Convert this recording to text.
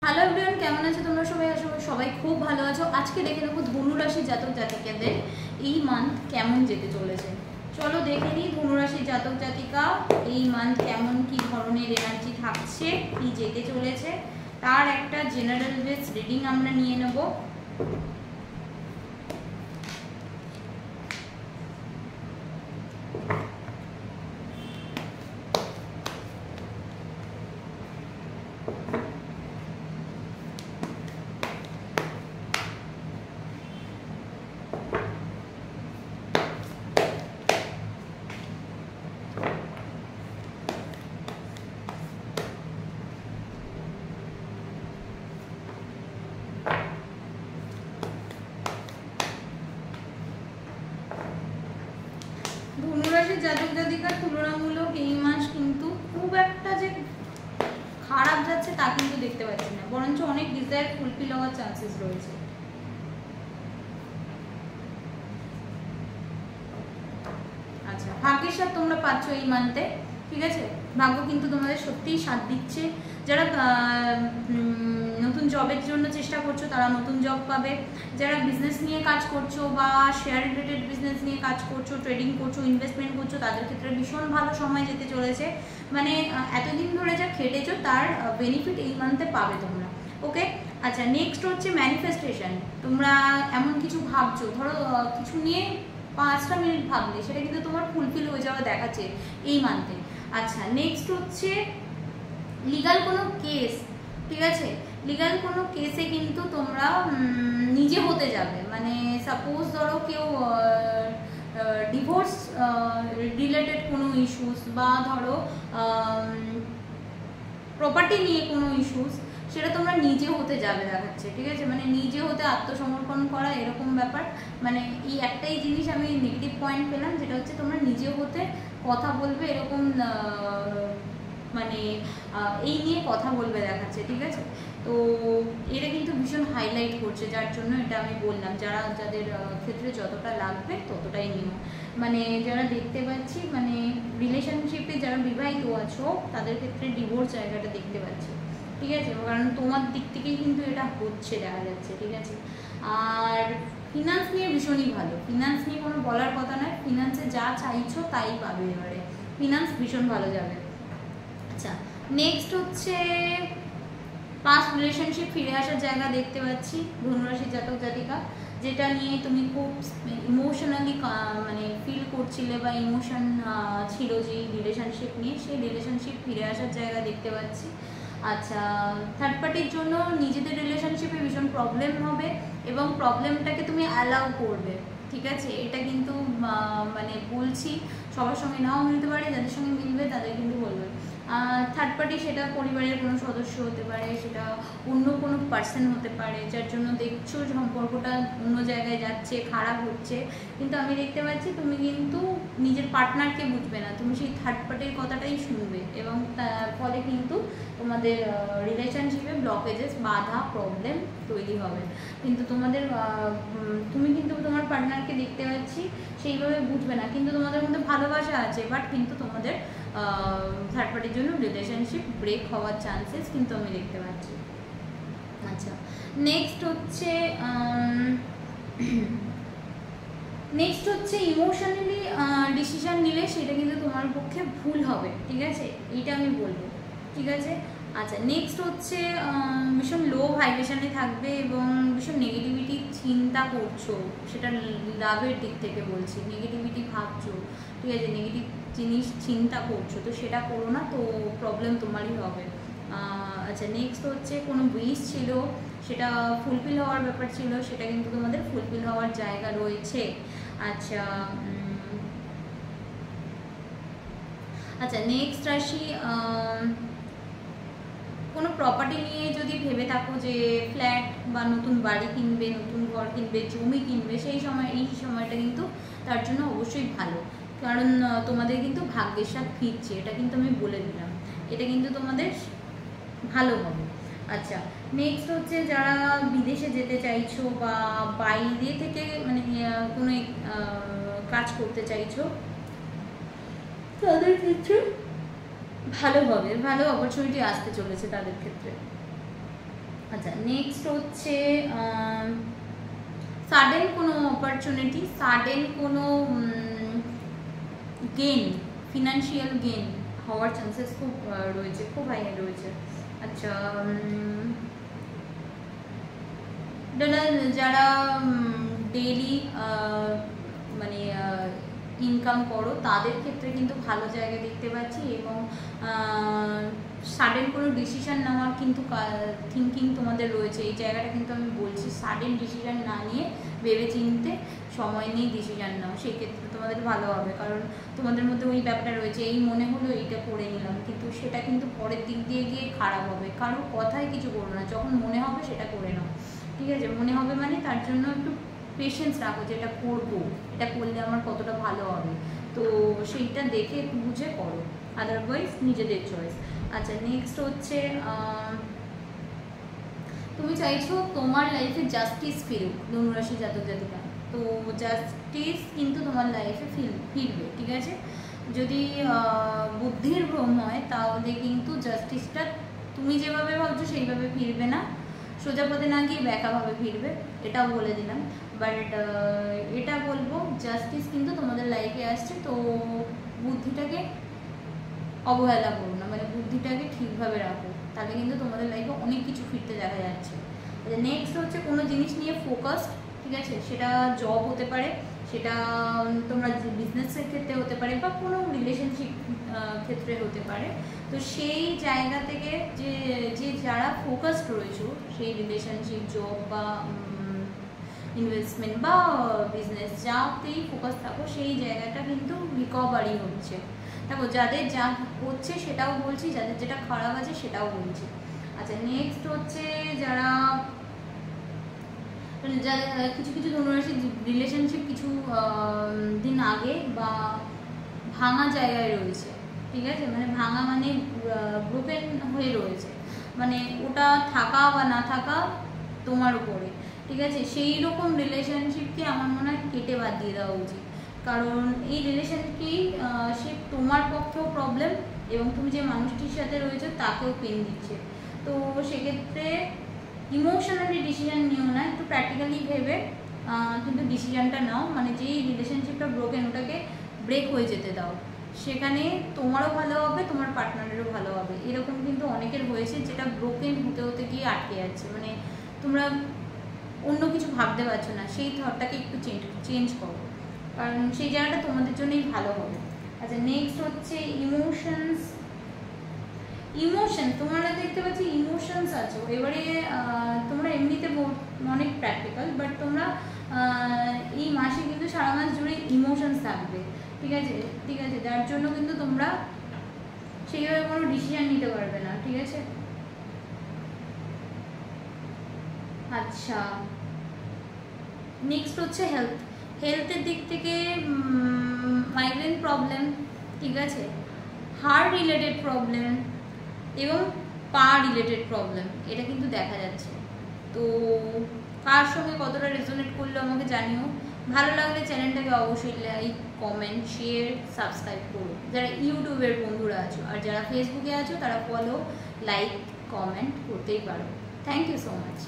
Hello everyone, কেমন আছো তোমরা সবাই? আশা করি সবাই খুব ভালো আছো। আজকে দেখে নেবো ধনু রাশির জাতক জাতিকাদের এই মান্থ কেমন যেতে চলেছে। চলো দেখে নিই ধনু রাশির জাতক জাতিকা এই মান্থ কেমন, কি ধরনের এনার্জি থাকছে, কি যেতে চলেছে, তার একটা জেনারেল বেস রিডিং আমরা নিয়ে নেবো। ধনুরাশির জাতক জাতিকার তুলনামূলক এই মাস কিন্তু খুব একটা যে খারাপ যাচ্ছে তা কিন্তু দেখতে পাচ্ছি না, বরঞ্চ অনেক ডিজায়ার ফুলফিল হওয়ার চান্সেস রয়েছে। আচ্ছা, ভাগ্যের সাথ তোমরা পাচ্ছ এই মান্থে, ঠিক আছে? ভাগ্য কিন্তু তোমাদের সত্যিই সাথ দিচ্ছে। যারা নতুন জবের জন্য চেষ্টা করছো তারা নতুন জব পাবে। যারা বিজনেস নিয়ে কাজ করছো বা শেয়ার রিলেটেড বিজনেস নিয়ে কাজ করছো, ট্রেডিং করছো, ইনভেস্টমেন্ট করছো, তাদের ক্ষেত্রে ভীষণ ভালো সময় যেতে চলেছে। মানে এতদিন ধরে যা খেটেছো তার বেনিফিট এই মান্থে পাবে তোমরা। ওকে, আচ্ছা, নেক্সট হচ্ছে ম্যানিফেস্টেশন। তোমরা এমন কিছু ভাবছো, ধরো কিছু নিয়ে 5টা মিনিট ভাবলে সেটা কিন্তু তোমার ফুলফিল হয়ে যাওয়া দেখাচ্ছে এই মান্থে। আচ্ছা, নেক্সট হচ্ছে লিগাল কোনো কেস, ঠিক আছে? লিগাল কোনো কেসে কিন্তু তোমরা নিজে হতে যাবে। মানে সাপোজ ধরো কেউ ডিভোর্স রিলেটেড কোনো ইস্যুস বা ধরো প্রপার্টি নিয়ে কোনো ইস্যুস, সেটা তোমরা নিজে হতে যাবে দেখাচ্ছে, ঠিক আছে? মানে নিজে হতে আত্মসমর্পণ করা এরকম ব্যাপার। মানে এই একটাই জিনিস আমি নেগেটিভ পয়েন্ট পেলাম, যেটা হচ্ছে তোমরা নিজে হতে কথা বলবে, এরকম মানে এই নিয়ে কথা বলবে দেখাচ্ছে, ঠিক আছে? তো এটা কিন্তু ভীষণ হাইলাইট করছে, যার জন্য এটা আমি বললাম যাদের ক্ষেত্রে যতটা লাগবে ততটাই নিও। মানে যারা দেখতে পাচ্ছি, মানে রিলেশনশিপে যারা বিবাহিত আছো তাদের ক্ষেত্রে ডিভোর্স জায়গাটা দেখতে পাচ্ছি, ঠিক আছে? কারণ তোমার দিক থেকেই কিন্তু এটা হচ্ছে দেখা যাচ্ছে, ঠিক আছে? আর ফিনান্স নিয়ে ভীষণই ভালো। ফিনান্স নিয়ে কোনো বলার কথা নয়, ফিনান্সে যা চাইছো তাই পাবে। এবারে ফিনান্স ভীষণ ভালো যাবে। আচ্ছা, নেক্সট হচ্ছে পাস্ট রিলেশনশিপ ফিরে আসার জায়গা দেখতে পাচ্ছি ধনুরাশির জাতক জাতিকা, যেটা নিয়ে তুমি খুব ইমোশনালি মানে ফিল করছিলে বা ইমোশন ছিল যে রিলেশনশিপ নিয়ে, সেই রিলেশনশিপ ফিরে আসার জায়গা দেখতে পাচ্ছি। আচ্ছা, থার্ড পার্টির জন্য নিজেদের রিলেশনশিপে ভীষণ প্রবলেম হবে এবং প্রবলেমটাকে তুমি অ্যালাউ করবে, ঠিক আছে? এটা কিন্তু মানে বলছি, সবার সঙ্গে নাও মিলতে পারে, যাদের সঙ্গে মিলবে তাদের কিন্তু বলবে। থার্ড পার্টি সেটা পরিবারের কোনো সদস্য হতে পারে, সেটা অন্য কোনো পার্সন হতে পারে, যার জন্য দেখছো সম্পর্কটা অন্য জায়গায় যাচ্ছে, খারাপ হচ্ছে। কিন্তু আমি দেখতে পাচ্ছি তুমি কিন্তু নিজের পার্টনারকে বুঝবে না, তুমি সেই থার্ড পার্টির কথাটাই শুনবে এবং তার ফলে কিন্তু তোমাদের রিলেশনশিপে ব্লকেজেস, বাধা, প্রবলেম তৈরি হবে। কিন্তু তুমি কিন্তু তোমার পার্টনারকে দেখতে পাচ্ছি সেইভাবে বুঝবে না, কিন্তু তোমাদের মধ্যে ভালোবাসা আছে, বাট কিন্তু তোমাদের থার্ড পার্টির জন্য রিলেশনশিপ ব্রেক হওয়ার চান্সেস কিন্তু আমি দেখতে পাচ্ছি। আচ্ছা, নেক্সট হচ্ছে ইমোশনালি ডিসিশন নিলে সেটা কিন্তু তোমার পক্ষে ভুল হবে, ঠিক আছে? এইটা আমি বলবো, ঠিক আছে? আচ্ছা, নেক্সট হচ্ছে ভীষণ লো ভাইব্রেশনে থাকবে এবং ভীষণ নেগেটিভিটি চিন্তা করছো, সেটা লাভের দিক থেকে বলছি। নেগেটিভিটি ভাবছো, ঠিক আছে? নেগেটিভ জিনিস চিন্তা করছো, তো সেটা করো না, তো প্রবলেম তোমারই হবে। আচ্ছা, নেক্সট হচ্ছে কোনো উইশ ছিল, সেটা ফুলফিল হওয়ার ব্যাপার ছিল, সেটা কিন্তু তোমাদের ফুলফিল হওয়ার জায়গা রয়েছে। আচ্ছা, নেক্সট রাশি, কোনো প্রপার্টি নিয়ে যদি ভেবে থাকো যে ফ্ল্যাট বা নতুন বাড়ি কিনবে, নতুন ঘর কিনবে, জমি কিনবে, এই সময়টা কিন্তু তার জন্য অবশ্যই ভালো, কারণ তোমাদের কিন্তু ভাগ্যের সাথে ফিরছে, এটা কিন্তু আমি বলে দিলাম, এটা কিন্তু তোমাদের ভালো হবে। আচ্ছা, নেক্সট হচ্ছে যারা বিদেশে যেতে চাইছো বা বাইরে থেকে মানে কোনো কাজ করতে চাইছো, তাদের ক্ষেত্রে ভালো হবে, ভালো অপরচুনিটি আসতে চলেছে তাদের ক্ষেত্রে। আচ্ছা, নেক্সট হচ্ছে সাডেন কোনো অপরচুনিটি, সাডেন কোনো গেইন, ফিনান্সিয়াল গেইন হওয়ার চান্সেস খুব রয়েছে, খুব হাই রয়েছে। আচ্ছা, যারা ডেইলি মানে ইনকাম করো তাদের ক্ষেত্রে কিন্তু ভালো জায়গা দেখতে পাচ্ছি, এবং সাডেন কোনো ডিসিশন নেওয়ার কিন্তু থিঙ্কিং তোমাদের রয়েছে। এই জায়গাটা কিন্তু আমি বলছি, সাডেন ডিসিশন না নিয়ে ভেবে চিনতে সময় নিয়ে ডিসিশন নাও, সেই ক্ষেত্রে তোমাদের ভালো হবে। কারণ তোমাদের মধ্যে ওই ব্যাপারটা রয়েছে, এই মনে হলো এইটা করে নিলাম, কিন্তু সেটা কিন্তু পরের দিক দিয়ে গিয়ে খারাপ হবে। কারোর কথায় কিছু করো না, যখন মনে হবে সেটা করে নাও, ঠিক আছে? মনে হবে মানে তার জন্য একটু পেশেন্স রাখো যে এটা করবো, এটা করলে আমার কতটা ভালো হবে, তো সেইটা দেখে একটু বুঝে করো, আদারওয়াইজ নিজেদের চয়েস। আচ্ছা, নেক্সট হচ্ছে তুমি চাইছো তোমার লাইফে জাস্টিস ফিরুক, ধনুরাশি জাতক জাতিকা, তো জাস্টিস কিন্তু তোমার লাইফে ফিরবে, ঠিক আছে? যদি বুদ্ধির ভ্রম হয় তাহলে কিন্তু জাস্টিসটা তুমি যেভাবে ভাবছো সেইভাবে ফিরবে না, সোজা পথে না গিয়ে ব্যাকাভাবে ফিরবে, এটাও বলে দিলাম। বাট এটা বলবো জাস্টিস কিন্তু তোমাদের লাইফে আসছে, তো বুদ্ধিটাকে অবহেলা করো না, মানে বুদ্ধিটাকে ঠিকভাবে রাখো, তাহলে কিন্তু তোমাদের লাইফে অনেক কিছু ফিরতে দেখা যাচ্ছে। নেক্সট হচ্ছে কোনো জিনিস নিয়ে ফোকাস, ঠিক আছে? সেটা জব হতে পারে, সেটা তোমরা বিজনেসের ক্ষেত্রে হতে পারে, বা কোনো রিলেশনশিপ ক্ষেত্রে হতে পারে। তো সেই জায়গা থেকে যে যারা ফোকাসড রয়েছে সেই রিলেশনশিপ, জব বা ইনভেস্টমেন্ট বা বিজনেস, যাতেই ফোকাস থাকো সেই জায়গাটা কিন্তু রিকভারি হচ্ছে। দেখো, যাদের যা হচ্ছে সেটাও বলছি, যাদের যেটা খারাপ আছে সেটাও বলছি। আচ্ছা, নেক্সট হচ্ছে যারা কিছু কিছু ধনুরাশি রিলেশনশিপ কিছু দিন আগে বা ভাঙা জায়গায় রয়েছে, ঠিক আছে? মানে ভাঙা মানে ব্রোকেন হয়ে রয়েছে, মানে ওটা থাকা বা না থাকা তোমার উপরে, ঠিক আছে? সেই রকম রিলেশনশিপকে আমার মনে হয় কেটে বাদ দিয়ে দেওয়া উচিত, কারণ এই রিলেশনকেই সে তোমার পক্ষেও প্রবলেম, এবং তুমি যে মানুষটির সাথে রয়েছে তাকেও পেন দিচ্ছে। তো সেক্ষেত্রে ইমোশনালি ডিসিশন নিও না, একটু প্র্যাকটিক্যালি ভেবে কিন্তু ডিসিশনটা নাও, মানে যেই রিলেশনশিপটা ব্রোকেন ওটাকে ব্রেক হয়ে যেতে দাও, সেখানে তোমারও ভালো হবে, তোমার পার্টনারেরও ভালো হবে। এরকম কিন্তু অনেকের হয়েছে যেটা ব্রোকেন হতে হতে গিয়ে আটকে যাচ্ছে, মানে তোমরা অন্য কিছু ভাবতে পারছো না, সেই থটটাকে একটু চেঞ্জ করো, কারণ সেই জায়গাটা তোমাদের জন্যই ভালো হবে। আচ্ছা, নেক্সট হচ্ছে ইমোশন, তোমরা দেখতে পাচ্ছি ইমোশনস আছো, এবারে তোমরা এমনিতে অনেক প্র্যাকটিক্যাল, বাট তোমরা এই মাসে কিন্তু সারা মাস জুড়ে ইমোশনস থাকবে, ঠিক আছে? ঠিক আছে, যার জন্য কিন্তু তোমরা সেইভাবে কোনো ডিসিশন নিতে পারবে না, ঠিক আছে? আচ্ছা, নেক্সট হচ্ছে হেলথের দিক থেকে মাইগ্রেন প্রবলেম, ঠিক আছে? হার্ট রিলেটেড প্রবলেম এবং পা রিলেটেড প্রবলেম, এটা কিন্তু দেখা যাচ্ছে। তো কার সঙ্গে কতটা রেজোনেট করলো আমাকে জানিও। ভালো লাগলে চ্যানেলটাকে অবশ্যই লাইক, কমেন্ট, শেয়ার, সাবস্ক্রাইব করো যারা ইউটিউবের বন্ধুরা আছো, আর যারা ফেসবুকে আছো তারা ফলো, লাইক, কমেন্ট করতেই পারো। Thank you so much.